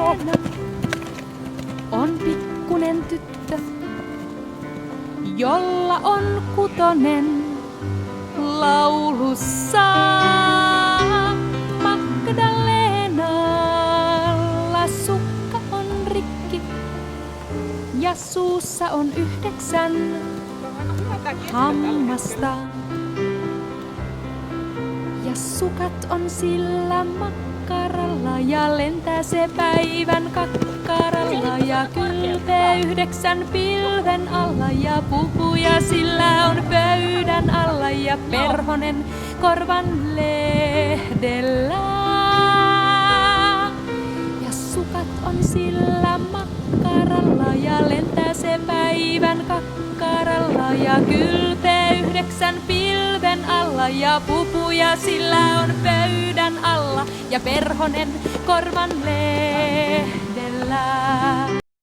Leena on pikkunen tyttö, jolla on kutonen laulussa. Magdaleenalla sukka on rikki ja suussa on 9 hammasta. Ja sukat on sillä makkaralla ja lentää se päivän kakkaralla ja kylpee 9 pilven alla ja puhuja sillä on pöydän alla ja perhonen korvan lehdellä. Ja sukat on sillä makkaralla ja lentää se päivän kakkaralla ja kylpee 9 pilven alla ja pupuja sillä on pöydän alla ja perhonen korvan lehdellä.